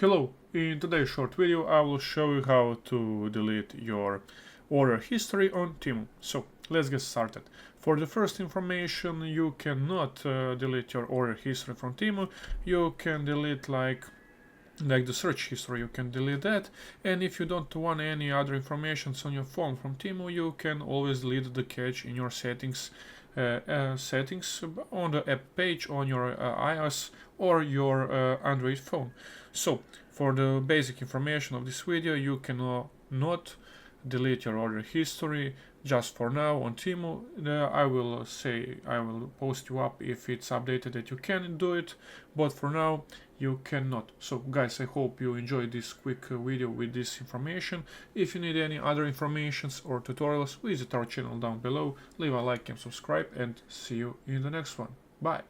Hello, in today's short video I will show you how to delete your order history on Temu. So let's get started. For the first information, you cannot delete your order history from Temu. You can delete like the search history, you can delete that, and if you don't want any other information on your phone from Temu, you can always delete the cache in your settings on the app page on your iOS or your Android phone. So for the basic information of this video, you can not delete your order history just for now on Temu. I will post you up if it's updated that you can do it, but for now you cannot. So guys, I hope you enjoyed this quick video with this information. If you need any other informations or tutorials, visit our channel down below, leave a like and subscribe, and see you in the next one. Bye.